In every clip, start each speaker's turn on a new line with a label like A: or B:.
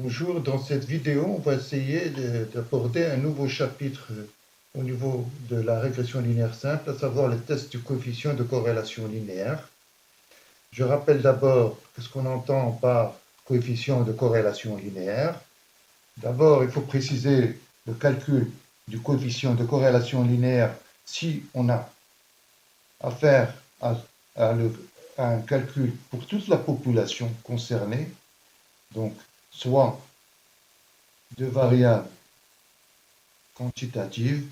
A: Bonjour, dans cette vidéo, on va essayer d'aborder un nouveau chapitre au niveau de la régression linéaire simple, à savoir le test du coefficient de corrélation linéaire. Je rappelle d'abord ce qu'on entend par coefficient de corrélation linéaire. D'abord, il faut préciser le calcul du coefficient de corrélation linéaire si on a affaire à un calcul pour toute la population concernée, donc soit deux variables quantitatives,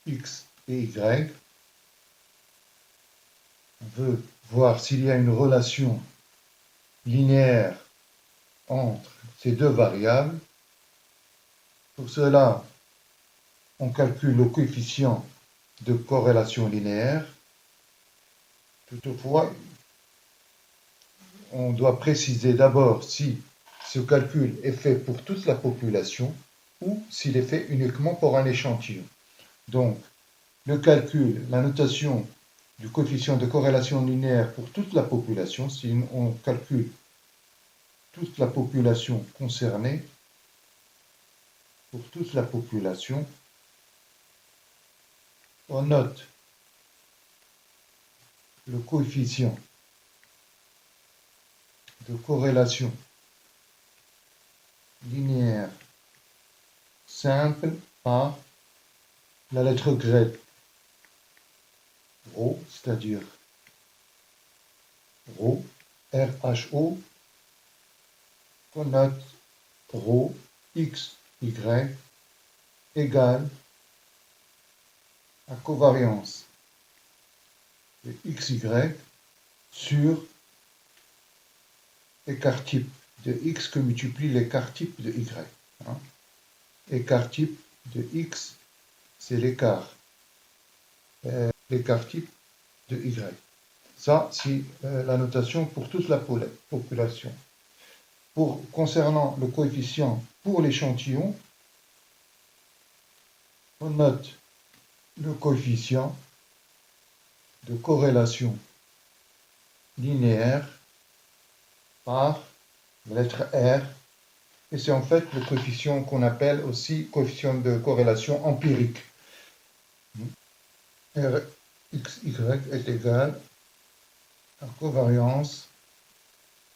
A: x et y. On veut voir s'il y a une relation linéaire entre ces deux variables. Pour cela, on calcule le coefficient de corrélation linéaire. Toutefois, on doit préciser d'abord si ce calcul est fait pour toute la population ou s'il est fait uniquement pour un échantillon. Donc, le calcul, la notation du coefficient de corrélation linéaire pour toute la population, si on calcule toute la population concernée, pour toute la population, on note le coefficient de corrélation linéaire simple par la lettre grecque ρ, c'est-à-dire ρ, RHO, qu'on note ρ, x, y, égale la covariance de xy sur écart type de x que multiplie l'écart type de y. Écart type de x, c'est l'écart type de y. Ça, c'est la notation pour toute la population. Concernant le coefficient pour l'échantillon, on note le coefficient de corrélation linéaire par la lettre R, et c'est en fait le coefficient qu'on appelle aussi coefficient de corrélation empirique. Rxy est égal à covariance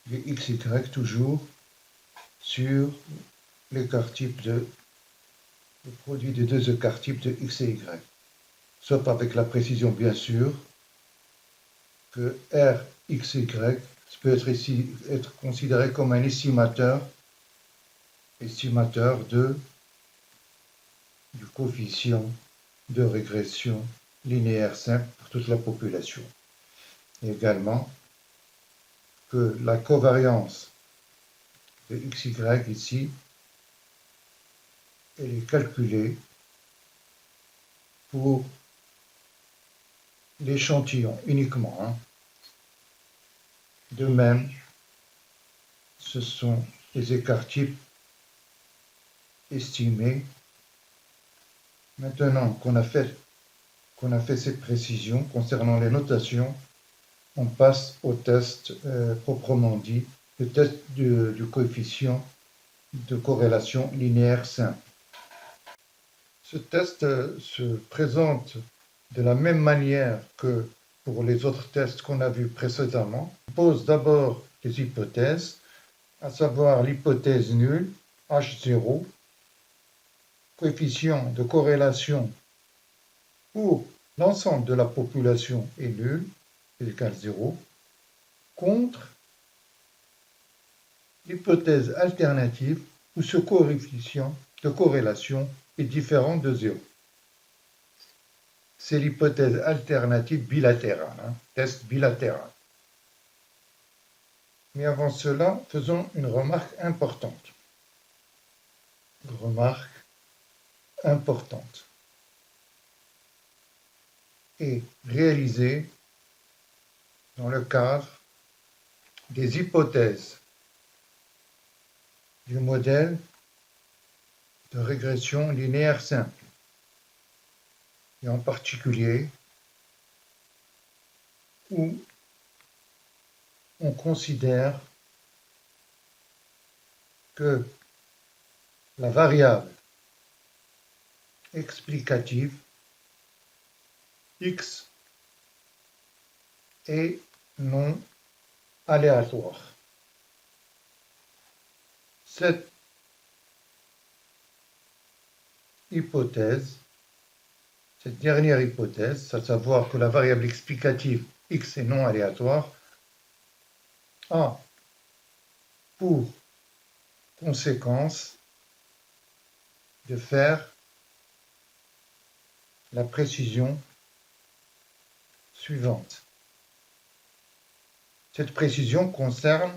A: de xy toujours sur l'écart type le produit des deux écarts types de x et y. Sauf avec la précision, bien sûr, que Rxy peut être considéré comme un estimateur du coefficient de régression linéaire simple pour toute la population. Et également que la covariance de xy ici, elle est calculée pour l'échantillon uniquement. De même, ce sont les écarts types estimés. Maintenant qu'on a fait cette précision concernant les notations, on passe au test proprement dit, le test du coefficient de corrélation linéaire simple. Ce test se présente de la même manière que pour les autres tests qu'on a vus précédemment. On pose d'abord des hypothèses, à savoir l'hypothèse nulle, H0, coefficient de corrélation pour l'ensemble de la population est nul, est égal à 0, contre l'hypothèse alternative où ce coefficient de corrélation est différent de 0. C'est l'hypothèse alternative bilatérale, test bilatéral. Mais avant cela, faisons une remarque importante. Et réalisée dans le cadre des hypothèses du modèle de régression linéaire simple, et en particulier où on considère que la variable explicative x est non aléatoire. Cette hypothèse, cette dernière hypothèse, à savoir que la variable explicative x est non aléatoire, a pour conséquence de faire la précision suivante. Cette précision concerne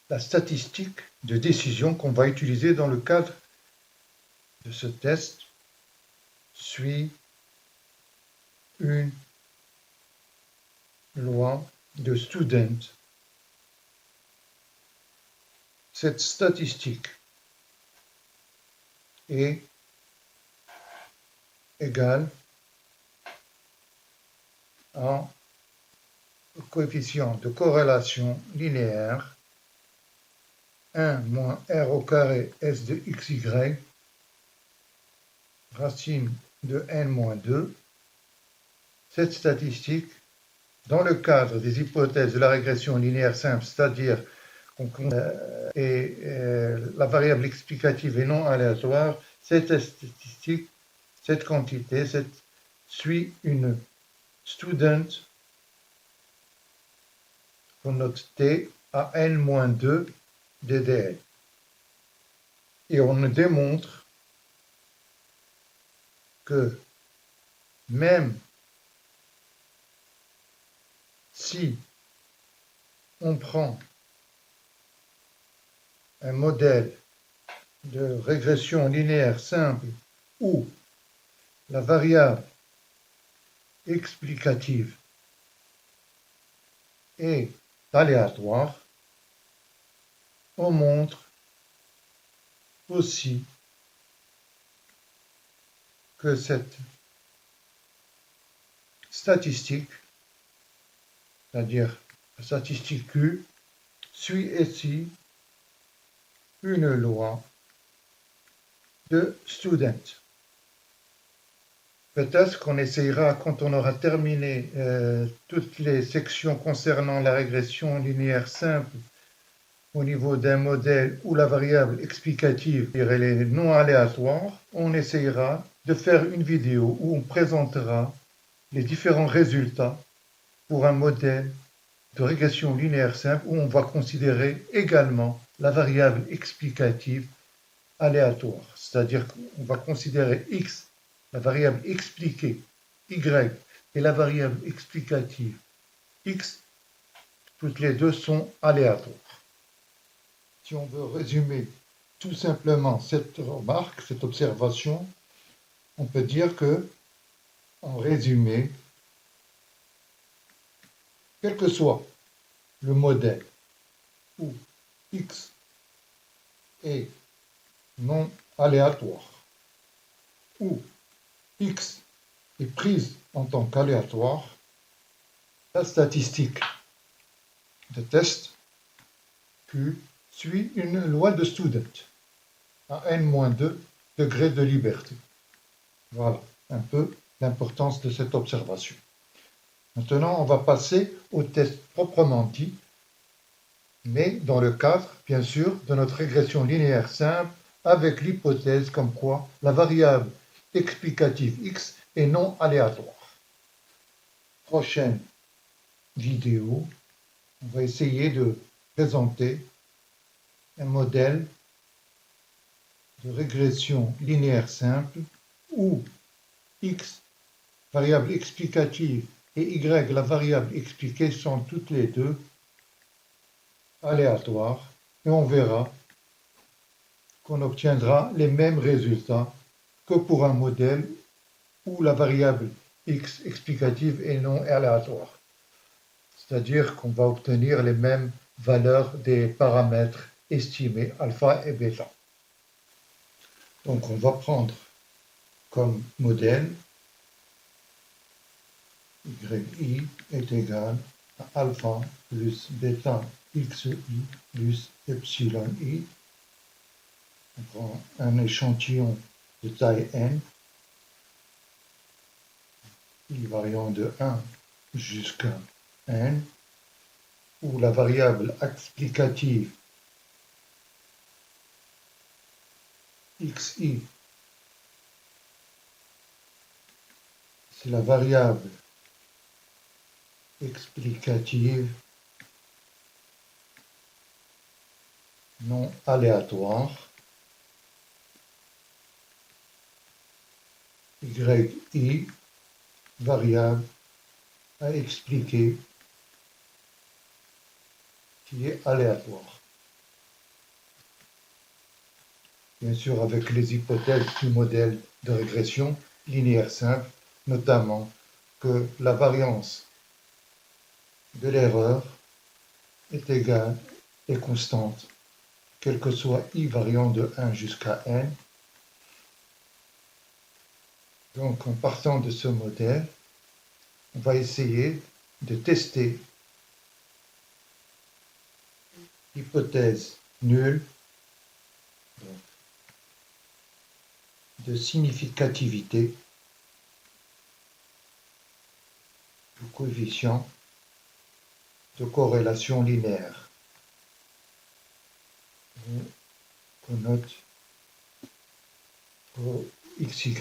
A: la statistique de décision qu'on va utiliser dans le cadre de ce test suit une loi de Student. Cette statistique est égale à le coefficient de corrélation linéaire 1 moins r au carré s de xy racine de n moins 2. Cette statistique, dans le cadre des hypothèses de la régression linéaire simple, c'est-à-dire la variable explicative est non aléatoire, cette statistique, cette quantité, suit une student qu'on note t à n-2 ddl. Et on démontre que même si on prend un modèle de régression linéaire simple où la variable explicative est aléatoire, on montre aussi que cette statistique, c'est-à-dire la statistique Q, suit ici une loi de Student. Peut-être qu'on essayera, quand on aura terminé toutes les sections concernant la régression linéaire simple, au niveau d'un modèle où la variable explicative elle est non aléatoire, on essayera de faire une vidéo où on présentera les différents résultats pour un modèle de régression linéaire simple où on va considérer également la variable explicative aléatoire. C'est-à-dire qu'on va considérer x, la variable expliquée, y, et la variable explicative, x, toutes les deux sont aléatoires. Si on veut résumer tout simplement cette remarque, cette observation, on peut dire que, en résumé, quel que soit le modèle où x est non aléatoire, où x est prise en tant qu'aléatoire, la statistique de test Q suit une loi de Student à n-2 degrés de liberté. Voilà un peu l'importance de cette observation. Maintenant, on va passer au test proprement dit, mais dans le cadre, bien sûr, de notre régression linéaire simple, avec l'hypothèse comme quoi la variable explicative x est non aléatoire. Prochaine vidéo, on va essayer de présenter un modèle de régression linéaire simple où x, variable explicative, et y, la variable expliquée, sont toutes les deux aléatoires, et on verra qu'on obtiendra les mêmes résultats que pour un modèle où la variable x explicative est non aléatoire. C'est-à-dire qu'on va obtenir les mêmes valeurs des paramètres estimés, alpha et bêta. Donc on va prendre comme modèle yi est égal alpha plus bêta xi plus epsilon i. On prend un échantillon de taille n, i variant de 1 jusqu'à n, où la variable explicative xi, c'est la variable explicative non aléatoire. yi, variable à expliquer qui est aléatoire. Bien sûr, avec les hypothèses du modèle de régression linéaire simple, notamment que la variance de l'erreur est égale et constante, quel que soit i variant de 1 jusqu'à n. Donc, en partant de ce modèle, on va essayer de tester l'hypothèse nulle de significativité du coefficient de corrélation linéaire. On note pour xy.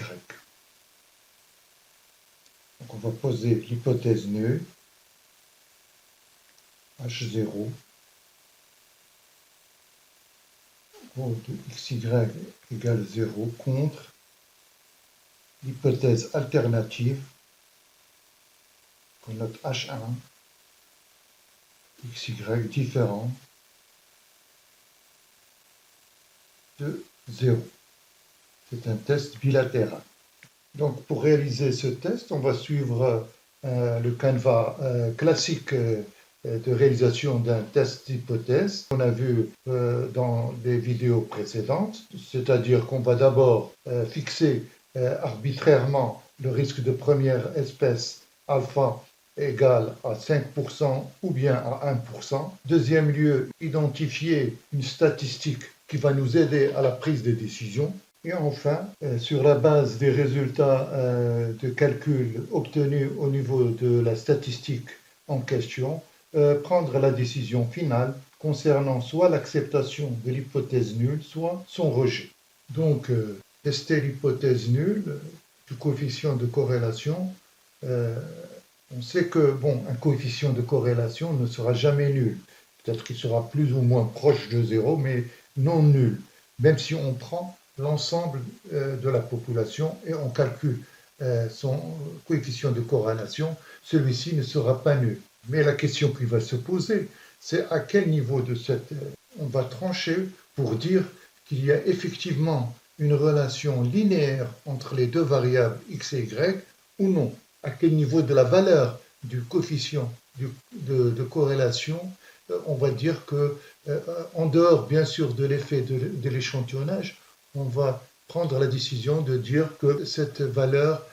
A: Donc on va poser l'hypothèse nulle, H0, de xy égale 0 contre l'hypothèse alternative qu'on note H1, xy différent de 0. C'est un test bilatéral. Donc pour réaliser ce test, on va suivre le canevas classique de réalisation d'un test d'hypothèse qu'on a vu dans les vidéos précédentes, c'est-à-dire qu'on va d'abord fixer arbitrairement le risque de première espèce alpha égale à 5% ou bien à 1%. Deuxième lieu, identifier une statistique qui va nous aider à la prise de décision. Et enfin, sur la base des résultats de calcul obtenus au niveau de la statistique en question, prendre la décision finale concernant soit l'acceptation de l'hypothèse nulle, soit son rejet. Donc, tester l'hypothèse nulle du coefficient de corrélation. On sait que un coefficient de corrélation ne sera jamais nul. Peut-être qu'il sera plus ou moins proche de 0, mais non nul, même si on prend l'ensemble de la population et on calcule son coefficient de corrélation, celui-ci ne sera pas nul. Mais la question qui va se poser, c'est à quel niveau de cette... On va trancher pour dire qu'il y a effectivement une relation linéaire entre les deux variables x et y ou non. À quel niveau de la valeur du coefficient de corrélation, on va dire que, en dehors bien sûr de l'effet de l'échantillonnage, on va prendre la décision de dire que cette valeur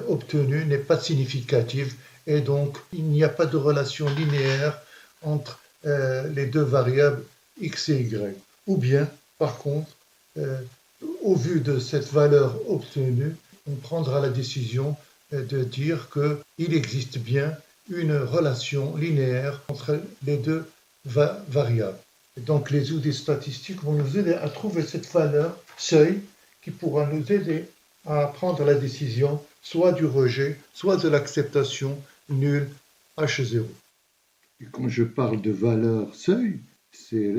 A: obtenue n'est pas significative et donc il n'y a pas de relation linéaire entre les deux variables x et y. Ou bien, par contre, au vu de cette valeur obtenue, on prendra la décision de dire qu'il existe bien une relation linéaire entre les deux variables. Et donc les outils statistiques vont nous aider à trouver cette valeur seuil qui pourra nous aider à prendre la décision soit du rejet, soit de l'acceptation nulle H0. Et quand je parle de valeur seuil, c'est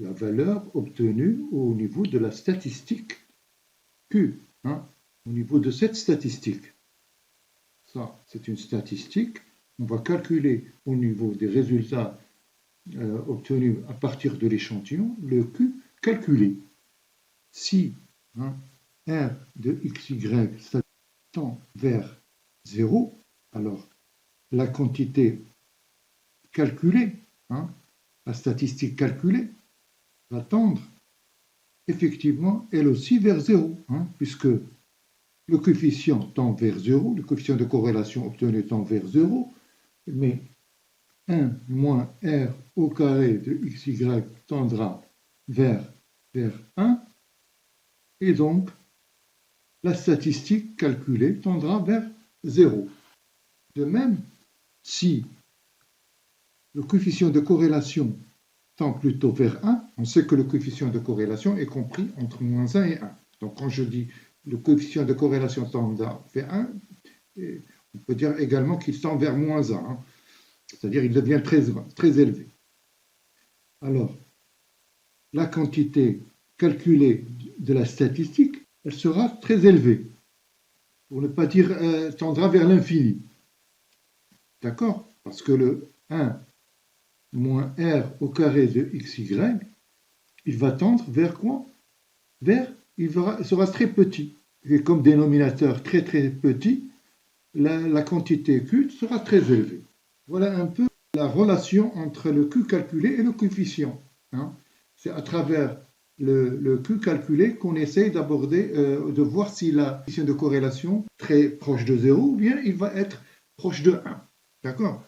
A: la valeur obtenue au niveau de la statistique Q, au niveau de cette statistique. Ça, c'est une statistique. On va calculer au niveau des résultats obtenus à partir de l'échantillon, le Q calculé. Si R de xy tend vers 0, alors la quantité calculée, la statistique calculée, va tendre effectivement elle aussi vers 0, puisque le coefficient tend vers 0, le coefficient de corrélation obtenu tend vers 0, mais 1 moins r au carré de xy tendra vers 1, et donc la statistique calculée tendra vers 0. De même, si le coefficient de corrélation tend plutôt vers 1, on sait que le coefficient de corrélation est compris entre moins 1 et 1. Donc quand je dis le coefficient de corrélation tend vers 1, on peut dire également qu'il tend vers moins 1, c'est-à-dire il devient très élevé. Alors, la quantité calculée de la statistique, elle sera très élevée, pour ne pas dire tendra vers l'infini. D'accord? Parce que le 1 moins r au carré de xy, il va tendre vers quoi? Il sera très petit. Et comme dénominateur très petit, la quantité Q sera très élevée. Voilà un peu la relation entre le Q calculé et le coefficient. C'est à travers le Q calculé qu'on essaye d'aborder, de voir si la coefficient de corrélation est très proche de 0 ou bien il va être proche de 1. D'accord?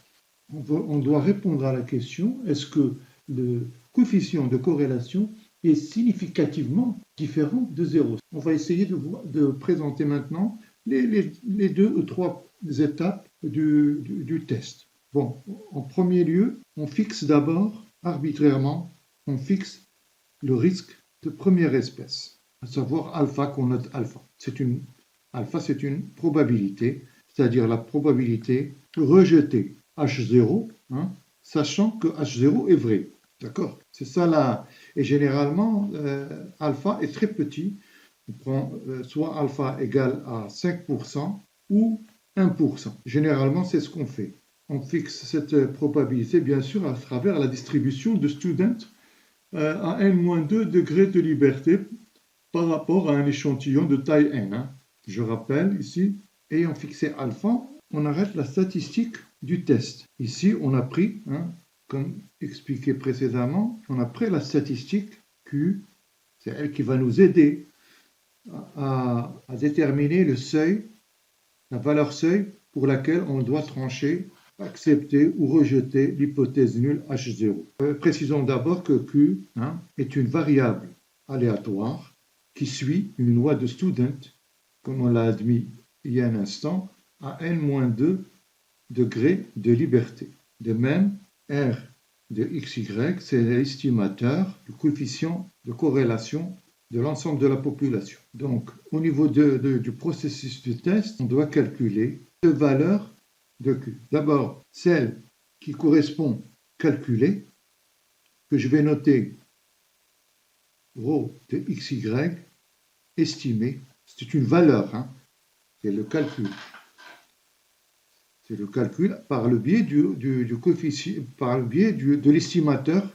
A: On doit répondre à la question, est-ce que le coefficient de corrélation est significativement différent de 0? On va essayer de présenter maintenant les 2 ou 3 étapes du test. Bon, en premier lieu, on fixe d'abord, arbitrairement, on fixe le risque de première espèce, à savoir alpha qu'on note alpha. Alpha, c'est une probabilité, c'est-à-dire la probabilité de rejeter H0, sachant que H0 est vrai. D'accord? C'est ça là. Et généralement, alpha est très petit. On prend soit alpha égale à 5% ou 1%. Généralement, c'est ce qu'on fait. On fixe cette probabilité, bien sûr, à travers la distribution de student à n-2 degrés de liberté par rapport à un échantillon de taille n. Je rappelle ici, ayant fixé alpha, on arrête la statistique du test. Ici, on a pris, comme expliqué précédemment, on a pris la statistique Q, c'est elle qui va nous aider à déterminer le seuil, la valeur seuil pour laquelle on doit trancher, accepter ou rejeter l'hypothèse nulle H0. Précisons d'abord que Q est une variable aléatoire qui suit une loi de Student, comme on l'a admis il y a un instant, à n-2 degrés de liberté. De même, R de xy, c'est l'estimateur du coefficient de corrélation de l'ensemble de la population. Donc, au niveau du processus de test, on doit calculer deux valeurs de Q. D'abord, celle qui correspond calculée, que je vais noter ρ de xy, estimée. C'est une valeur, c'est le calcul. C'est le calcul par le biais du coefficient, par le biais de l'estimateur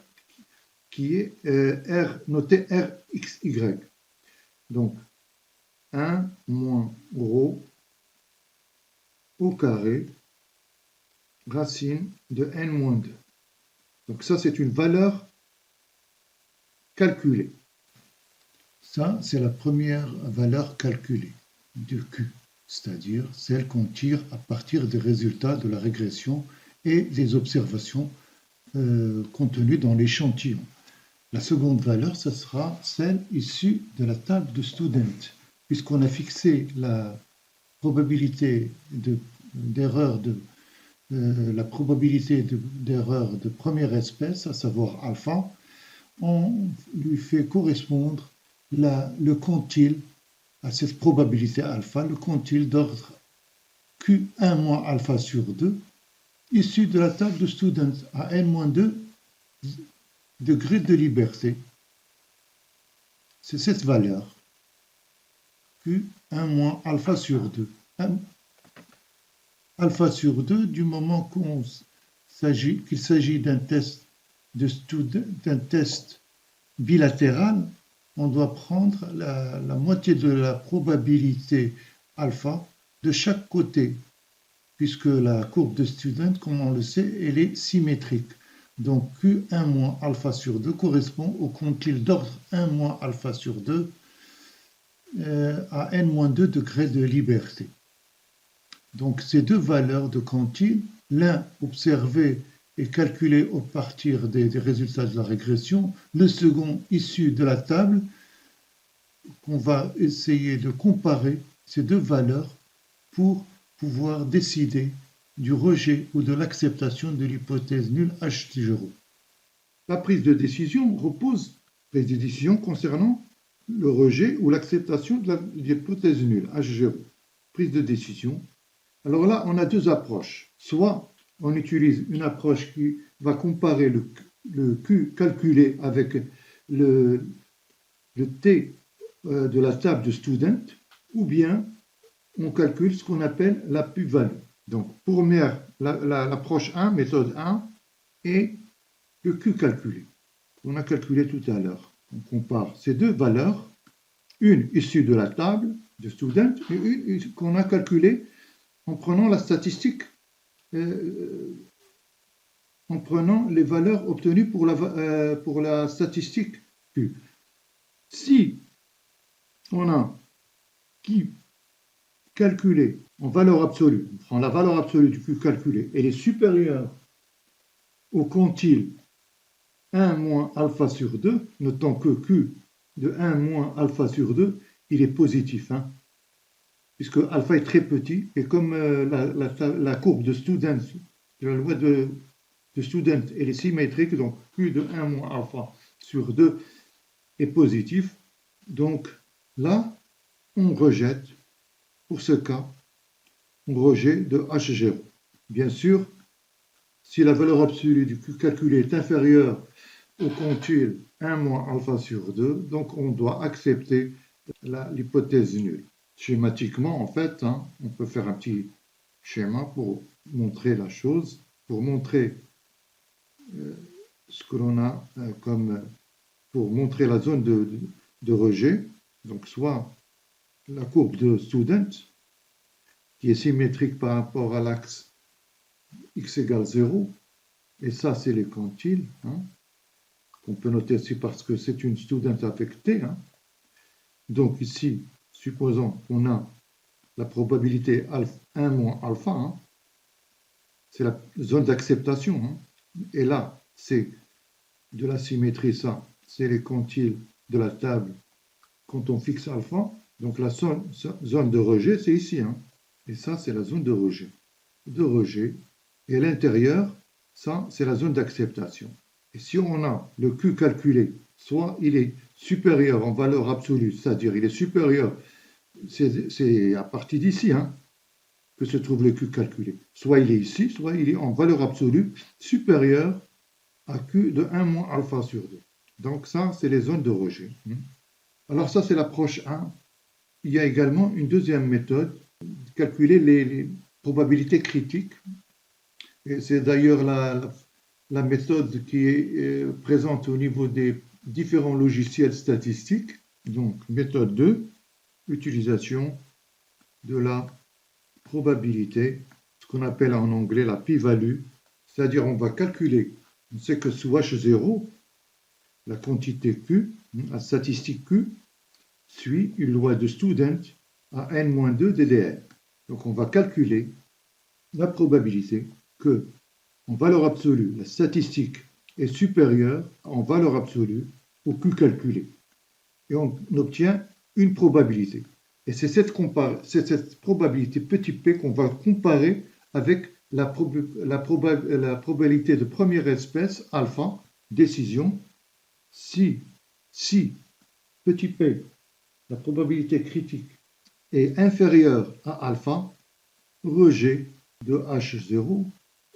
A: qui est R, noté Rxy. Donc, 1 moins ρ au carré racine de n-2. Donc ça, c'est une valeur calculée. Ça, c'est la première valeur calculée de Q, c'est-à-dire celle qu'on tire à partir des résultats de la régression et des observations contenues dans l'échantillon. La seconde valeur, ce sera celle issue de la table de Student, puisqu'on a fixé la probabilité d'erreur de première espèce, à savoir alpha. On lui fait correspondre le quantile à cette probabilité alpha, le quantile d'ordre Q1 moins alpha sur 2, issu de la table de Student à n-2 degrés de liberté. C'est cette valeur, Q1 moins alpha sur 2. Alpha sur 2, du moment qu'il s'agit d'un test bilatéral, on doit prendre la moitié de la probabilité alpha de chaque côté, puisque la courbe de Student, comme on le sait, elle est symétrique. Donc Q1 moins alpha sur 2 correspond au quantile d'ordre 1 moins alpha sur 2 à n-2 degrés de liberté. Donc ces deux valeurs de quantile, l'un observé est calculé à partir des résultats de la régression, le second issu de la table, qu'on va essayer de comparer ces deux valeurs pour pouvoir décider du rejet ou de l'acceptation de l'hypothèse nulle H0. La prise de décision concernant le rejet ou l'acceptation de l'hypothèse nulle H0. Prise de décision. Alors là, on a deux approches. Soit on utilise une approche qui va comparer le Q calculé avec le T de la table de student, ou bien on calcule ce qu'on appelle la plus-value. Donc, première, l'approche 1, méthode 1, et le Q calculé, qu'on a calculé tout à l'heure. On compare ces deux valeurs, une issue de la table de student et une qu'on a calculée en prenant la statistique, en prenant les valeurs obtenues pour la statistique Q. Si on a Q calculé en valeur absolue, on prend la valeur absolue du Q calculé, elle est supérieure au quantile 1 moins alpha sur 2, notons que Q de 1 moins alpha sur 2, il est positif, hein, puisque alpha est très petit, et comme la courbe de student, la loi de student, elle est symétrique, donc Q de 1 moins alpha sur 2 est positif, donc là, on rejette, pour ce cas, on rejette de H0. Bien sûr, si la valeur absolue du Q calculé est inférieure au quantile 1 moins alpha sur 2, donc on doit accepter l'hypothèse nulle. Schématiquement, en fait, hein, on peut faire un petit schéma pour montrer la chose, pour montrer ce que l'on a pour montrer la zone de rejet, donc soit la courbe de student, qui est symétrique par rapport à l'axe x égale 0, et ça c'est les quantiles, hein, qu'on peut noter aussi parce que c'est une student avec t. Hein. Donc ici, supposons qu'on a la probabilité 1 moins alpha, hein, c'est la zone d'acceptation, hein, et là c'est de la symétrie, ça c'est les quantiles de la table quand on fixe alpha, donc la zone de rejet c'est ici, hein, et ça c'est la zone de rejet, et à l'intérieur, ça c'est la zone d'acceptation. Et si on a le Q calculé, soit il est supérieur en valeur absolue, c'est-à-dire il est supérieur, c'est à partir d'ici, hein, que se trouve le Q calculé. Soit il est ici, soit il est en valeur absolue supérieure à Q de 1 moins alpha sur 2. Donc ça, c'est les zones de rejet. Alors ça, c'est l'approche 1. Il y a également une deuxième méthode, calculer les probabilités critiques. Et c'est d'ailleurs la méthode qui est présente au niveau des différents logiciels statistiques. Donc, méthode 2, utilisation de la probabilité, ce qu'on appelle en anglais la p-value, c'est-à-dire on va calculer, on sait que sous H0, la quantité Q, la statistique Q, suit une loi de student à n-2 DDR. Donc on va calculer la probabilité que, en valeur absolue, la statistique est supérieure en valeur absolue au Q calculé. Et on obtient une probabilité. Et c'est cette probabilité petit p qu'on va comparer avec la probabilité de première espèce, alpha, décision, si petit p, la probabilité critique, est inférieure à alpha, rejet de H0,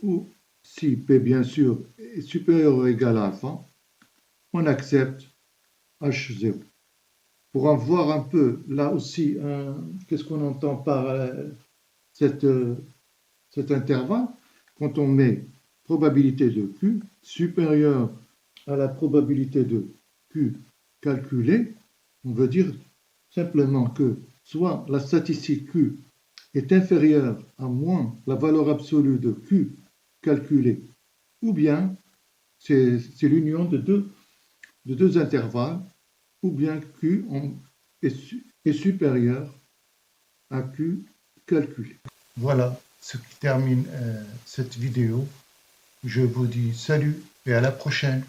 A: ou si P, bien sûr, est supérieur ou égal à alpha, on accepte H0. Pour en voir un peu, là aussi, qu'est-ce qu'on entend par cet intervalle, quand on met probabilité de Q supérieure à la probabilité de Q calculée, on veut dire simplement que soit la statistique Q est inférieure à moins la valeur absolue de Q calculée, ou bien c'est l'union de deux intervalles, ou bien Q est supérieur à Q calculé. Voilà ce qui termine cette vidéo. Je vous dis salut et à la prochaine.